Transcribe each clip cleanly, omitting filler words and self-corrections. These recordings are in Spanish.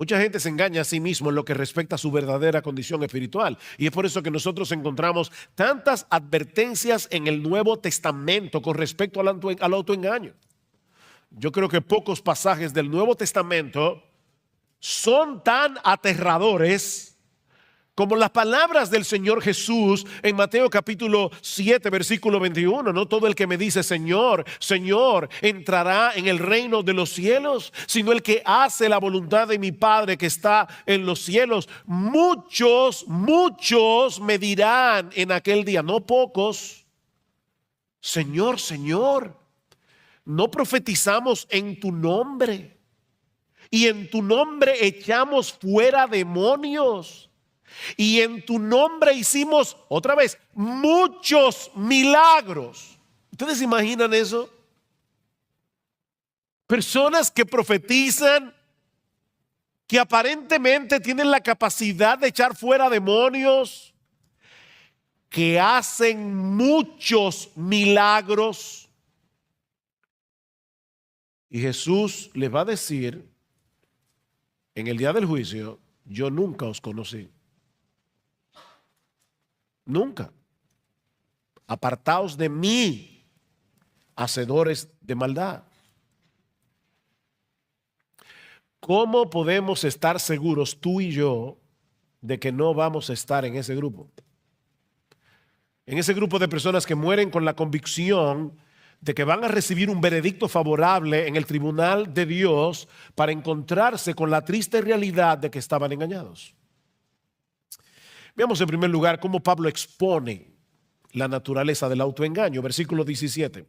Mucha gente se engaña a sí mismo en lo que respecta a su verdadera condición espiritual. Y es por eso que nosotros encontramos tantas advertencias en el Nuevo Testamento con respecto al autoengaño. Yo creo que pocos pasajes del Nuevo Testamento son tan aterradores como las palabras del Señor Jesús en Mateo capítulo 7, versículo 21. No todo el que me dice Señor, Señor, entrará en el reino de los cielos, sino el que hace la voluntad de mi Padre que está en los cielos. Muchos me dirán en aquel día, no pocos, Señor, Señor, no profetizamos en tu nombre y en tu nombre echamos fuera demonios. Y en tu nombre hicimos, otra vez, muchos milagros. ¿Ustedes imaginan eso? Personas que profetizan, que aparentemente tienen la capacidad de echar fuera demonios, que hacen muchos milagros. Y Jesús les va a decir en el día del juicio, yo nunca os conocí. Nunca. Apartaos de mí, hacedores de maldad. ¿Cómo podemos estar seguros tú y yo de que no vamos a estar en ese grupo? En ese grupo de personas que mueren con la convicción de que van a recibir un veredicto favorable en el tribunal de Dios para encontrarse con la triste realidad de que estaban engañados. Veamos en primer lugar cómo Pablo expone la naturaleza del autoengaño. Versículo 17.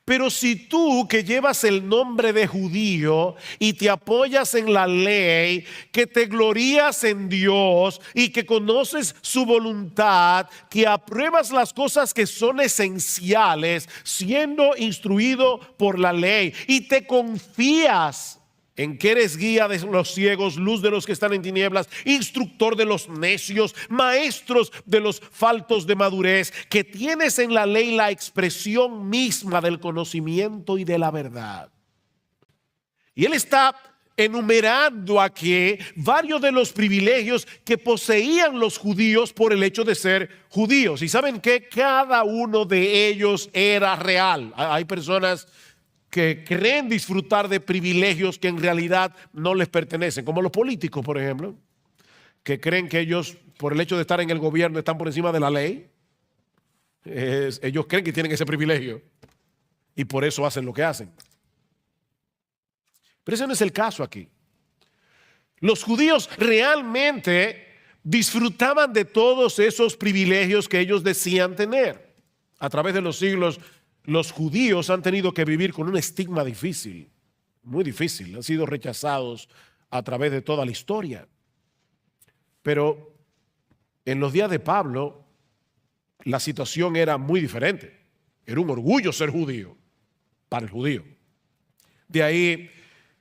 Pero si tú que llevas el nombre de judío y te apoyas en la ley, que te glorías en Dios y que conoces su voluntad, que apruebas las cosas que son esenciales, siendo instruido por la ley y te confías en que eres guía de los ciegos, luz de los que están en tinieblas, instructor de los necios, maestros de los faltos de madurez, que tienes en la ley la expresión misma del conocimiento y de la verdad. Y él está enumerando aquí varios de los privilegios que poseían los judíos por el hecho de ser judíos. Y saben que cada uno de ellos era real. Hay personas que creen disfrutar de privilegios que en realidad no les pertenecen, como los políticos, por ejemplo, que creen que ellos, por el hecho de estar en el gobierno, están por encima de la ley. Ellos creen que tienen ese privilegio y por eso hacen lo que hacen. Pero ese no es el caso aquí. Los judíos realmente disfrutaban de todos esos privilegios que ellos decían tener. A través de los siglos, los judíos han tenido que vivir con un estigma difícil, muy difícil. Han sido rechazados a través de toda la historia. Pero en los días de Pablo, la situación era muy diferente. Era un orgullo ser judío para el judío. De ahí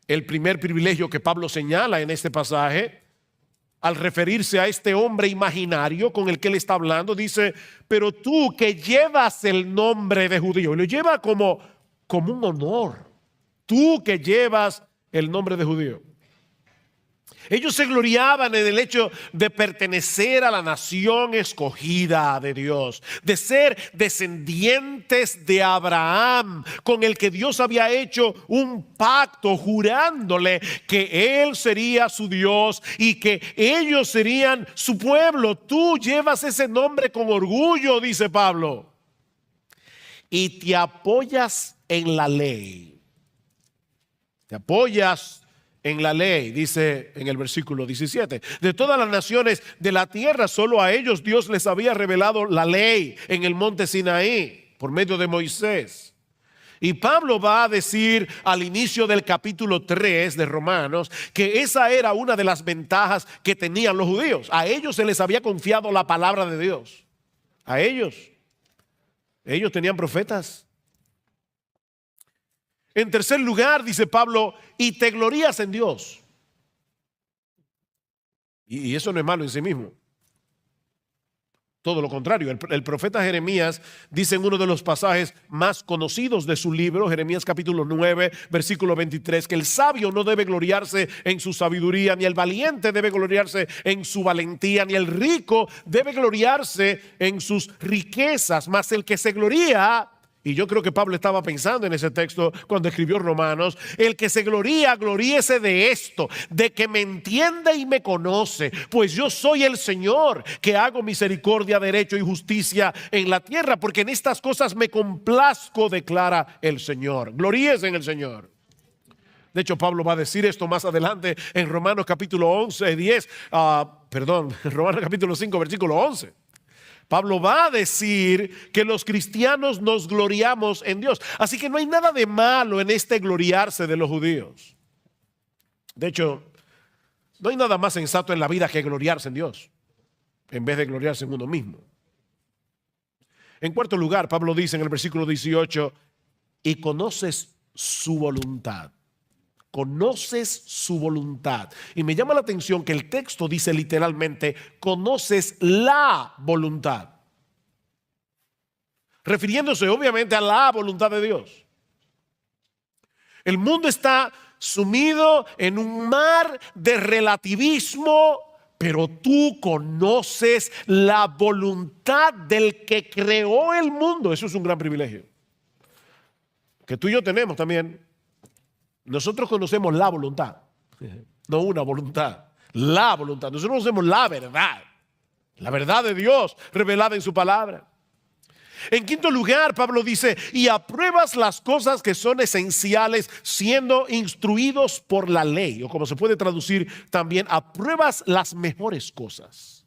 el primer privilegio que Pablo señala en este pasaje, al referirse a este hombre imaginario con el que él está hablando, dice, pero tú que llevas el nombre de judío, y lo lleva como un honor, tú que llevas el nombre de judío. Ellos se gloriaban en el hecho de pertenecer a la nación escogida de Dios, de ser descendientes de Abraham, con el que Dios había hecho un pacto jurándole que Él sería su Dios y que ellos serían su pueblo. Tú llevas ese nombre con orgullo, dice Pablo, y te apoyas en la ley. Te apoyas en la ley, dice en el versículo 17. De todas las naciones de la tierra, solo a ellos Dios les había revelado la ley en el monte Sinaí, por medio de Moisés. Y Pablo va a decir al inicio del capítulo 3 de Romanos que esa era una de las ventajas que tenían los judíos. A ellos se les había confiado la palabra de Dios. A ellos. Ellos tenían profetas. En tercer lugar, dice Pablo, y te glorías en Dios. Y eso no es malo en sí mismo. Todo lo contrario, el profeta Jeremías dice en uno de los pasajes más conocidos de su libro, Jeremías capítulo 9, versículo 23, que el sabio no debe gloriarse en su sabiduría, ni el valiente debe gloriarse en su valentía, ni el rico debe gloriarse en sus riquezas, mas el que se gloría. Y yo creo que Pablo estaba pensando en ese texto cuando escribió Romanos. El que se gloría, gloríese de esto, de que me entiende y me conoce, pues yo soy el Señor, que hago misericordia, derecho y justicia en la tierra, porque en estas cosas me complazco, declara el Señor. Gloríese en el Señor. De hecho, Pablo va a decir esto más adelante en Romanos capítulo 11, 10, Romanos capítulo 5, versículo 11. Pablo va a decir que los cristianos nos gloriamos en Dios. Así que no hay nada de malo en este gloriarse de los judíos. De hecho, no hay nada más sensato en la vida que gloriarse en Dios, en vez de gloriarse en uno mismo. En cuarto lugar, Pablo dice en el versículo 18, y conoces su voluntad. Conoces su voluntad. Y me llama la atención que el texto dice literalmente, conoces la voluntad. Refiriéndose obviamente a la voluntad de Dios. El mundo está sumido en un mar de relativismo, pero tú conoces la voluntad del que creó el mundo. Eso es un gran privilegio que tú y yo tenemos también. Nosotros conocemos la voluntad, no una voluntad, la voluntad. Nosotros conocemos la verdad de Dios revelada en su palabra. En quinto lugar, Pablo dice, y apruebas las cosas que son esenciales siendo instruidos por la ley, o como se puede traducir también, apruebas las mejores cosas.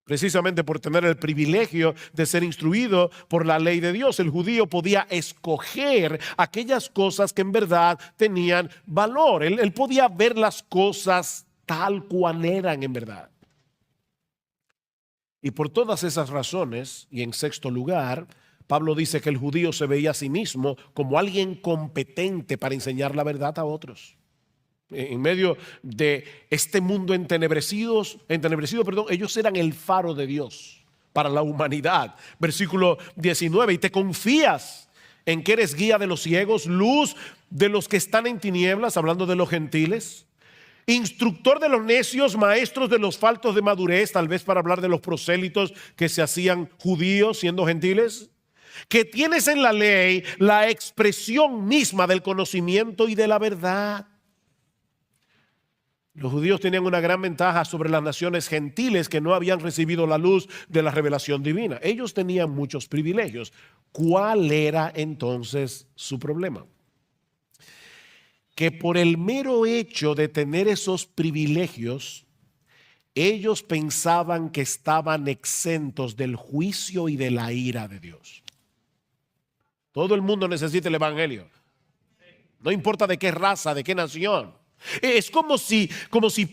Precisamente por tener el privilegio de ser instruido por la ley de Dios, el judío podía escoger aquellas cosas que en verdad tenían valor. Él podía ver las cosas tal cual eran en verdad. Y por todas esas razones, y en sexto lugar, Pablo dice que el judío se veía a sí mismo como alguien competente para enseñar la verdad a otros. En medio de este mundo entenebrecido, ellos eran el faro de Dios para la humanidad. Versículo 19, y te confías en que eres guía de los ciegos, luz de los que están en tinieblas, hablando de los gentiles, instructor de los necios, maestros de los faltos de madurez, tal vez para hablar de los prosélitos que se hacían judíos siendo gentiles, que tienes en la ley la expresión misma del conocimiento y de la verdad. Los judíos tenían una gran ventaja sobre las naciones gentiles que no habían recibido la luz de la revelación divina. Ellos tenían muchos privilegios. ¿Cuál era entonces su problema? Que por el mero hecho de tener esos privilegios, ellos pensaban que estaban exentos del juicio y de la ira de Dios. Todo el mundo necesita el evangelio. No importa de qué raza, de qué nación. Es como si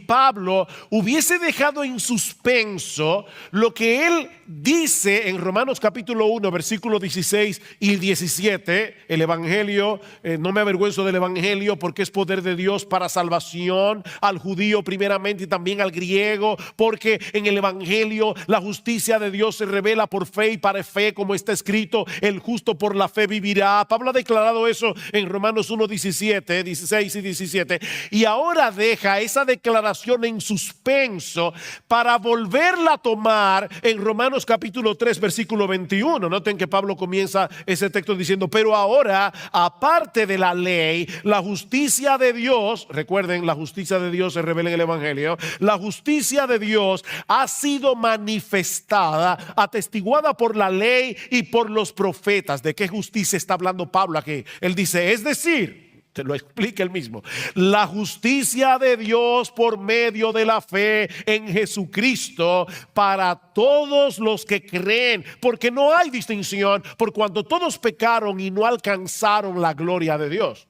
Pablo hubiese dejado en suspenso lo que él dice en Romanos capítulo 1, versículos 16 y 17. El evangelio, no me avergüenzo del evangelio porque es poder de Dios para salvación al judío primeramente y también al griego, porque en el evangelio la justicia de Dios se revela por fe y para fe, como está escrito, el justo por la fe vivirá. Pablo ha declarado eso en Romanos 1, 17, 16 y 17. Y ahora deja esa declaración en suspenso para volverla a tomar en Romanos capítulo 3, versículo 21. Noten que Pablo comienza ese texto diciendo, pero ahora, aparte de la ley, la justicia de Dios, recuerden, la justicia de Dios se revela en el evangelio, la justicia de Dios ha sido manifestada, atestiguada por la ley y por los profetas. ¿De qué justicia está hablando Pablo aquí? Él dice, es decir, te lo explica él mismo, la justicia de Dios por medio de la fe en Jesucristo para todos los que creen, porque no hay distinción, por cuanto todos pecaron y no alcanzaron la gloria de Dios.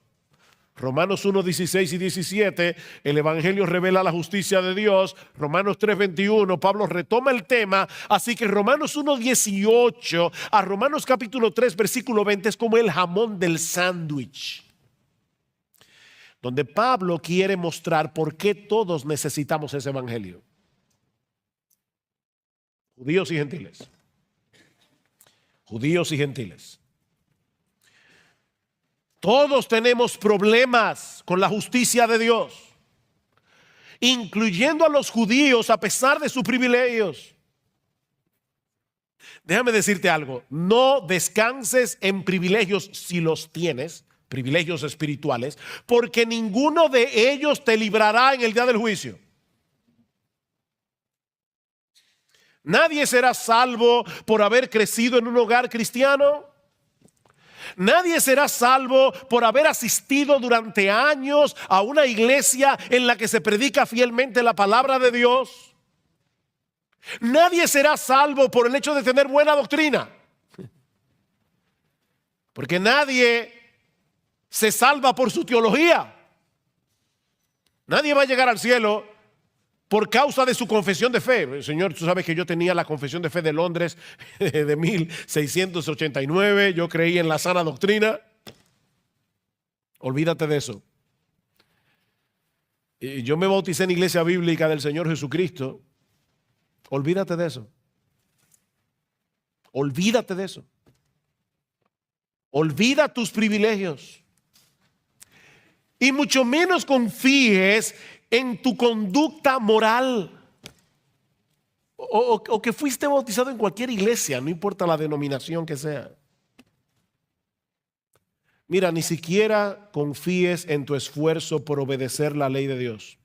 Romanos 1, 16 y 17, el evangelio revela la justicia de Dios. Romanos 3, 21, Pablo retoma el tema. Así que Romanos 1, 18 a Romanos capítulo 3, versículo 20 es como el jamón del sándwich, donde Pablo quiere mostrar por qué todos necesitamos ese evangelio. Judíos y gentiles. Judíos y gentiles. Todos tenemos problemas con la justicia de Dios, incluyendo a los judíos a pesar de sus privilegios. Déjame decirte algo, no descanses en privilegios si los tienes, privilegios espirituales, porque ninguno de ellos te librará en el día del juicio. Nadie será salvo por haber crecido en un hogar cristiano. Nadie será salvo por haber asistido durante años a una iglesia en la que se predica fielmente la palabra de Dios. Nadie será salvo por el hecho de tener buena doctrina. Porque nadie se salva por su teología. Nadie va a llegar al cielo por causa de su confesión de fe. Señor, tú sabes que yo tenía la confesión de fe de Londres de 1689. Yo creí en la sana doctrina. Olvídate de eso. Yo me bauticé en Iglesia Bíblica del Señor Jesucristo. Olvídate de eso. Olvídate de eso. Olvida tus privilegios. Y mucho menos confíes en tu conducta moral. O que fuiste bautizado en cualquier iglesia, no importa la denominación que sea. Mira, ni siquiera confíes en tu esfuerzo por obedecer la ley de Dios.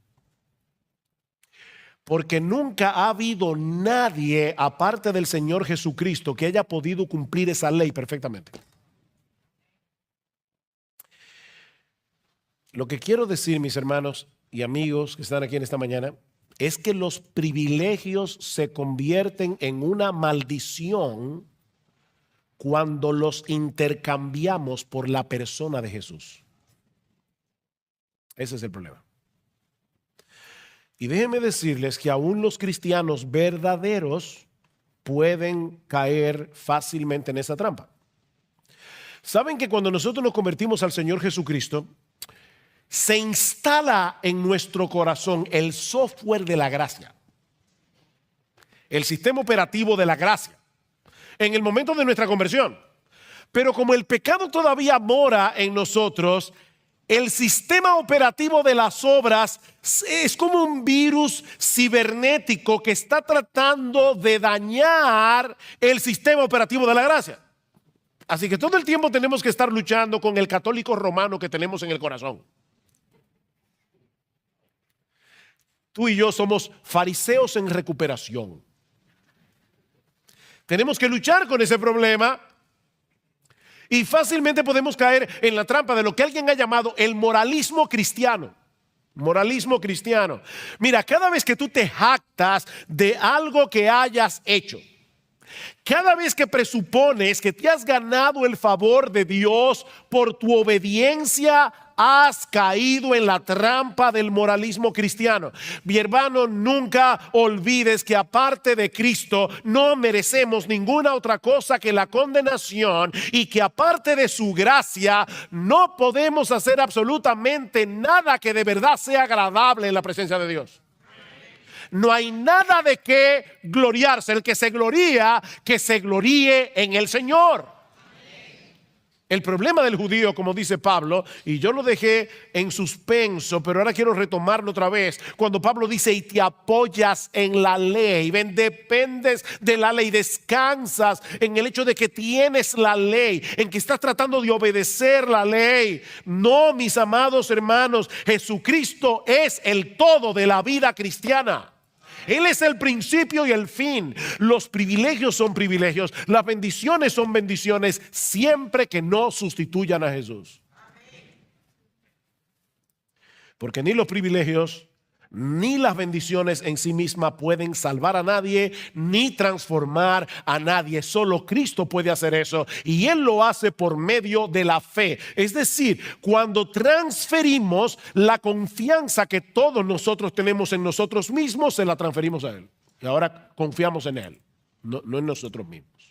Porque nunca ha habido nadie aparte del Señor Jesucristo que haya podido cumplir esa ley perfectamente. Lo que quiero decir, mis hermanos y amigos que están aquí en esta mañana, es que los privilegios se convierten en una maldición cuando los intercambiamos por la persona de Jesús. Ese es el problema. Y déjenme decirles que aún los cristianos verdaderos pueden caer fácilmente en esa trampa. ¿Saben que cuando nosotros nos convertimos al Señor Jesucristo, se instala en nuestro corazón el software de la gracia, el sistema operativo de la gracia, en el momento de nuestra conversión? Pero como el pecado todavía mora en nosotros, el sistema operativo de las obras es como un virus cibernético que está tratando de dañar el sistema operativo de la gracia. Así que todo el tiempo tenemos que estar luchando con el católico romano que tenemos en el corazón. Tú y yo somos fariseos en recuperación. Tenemos que luchar con ese problema y fácilmente podemos caer en la trampa de lo que alguien ha llamado el moralismo cristiano. Moralismo cristiano. Mira, cada vez que tú te jactas de algo que hayas hecho, cada vez que presupones que te has ganado el favor de Dios por tu obediencia, has caído en la trampa del moralismo cristiano. Mi hermano, nunca olvides que aparte de Cristo no merecemos ninguna otra cosa que la condenación, y que aparte de su gracia no podemos hacer absolutamente nada que de verdad sea agradable en la presencia de Dios. No hay nada de qué gloriarse. El que se gloría, que se gloríe en el Señor. El problema del judío, como dice Pablo, y yo lo dejé en suspenso, pero ahora quiero retomarlo otra vez, cuando Pablo dice: y te apoyas en la ley, ven, dependes de la ley, descansas en el hecho de que tienes la ley, en que estás tratando de obedecer la ley. No, mis amados hermanos, Jesucristo es el todo de la vida cristiana. Él es el principio y el fin. Los privilegios son privilegios, las bendiciones son bendiciones, siempre que no sustituyan a Jesús. Porque ni los privilegios ni las bendiciones en sí mismas pueden salvar a nadie ni transformar a nadie. Solo Cristo puede hacer eso, y Él lo hace por medio de la fe. Es decir, cuando transferimos la confianza que todos nosotros tenemos en nosotros mismos, se la transferimos a Él. Y ahora confiamos en Él, no en nosotros mismos.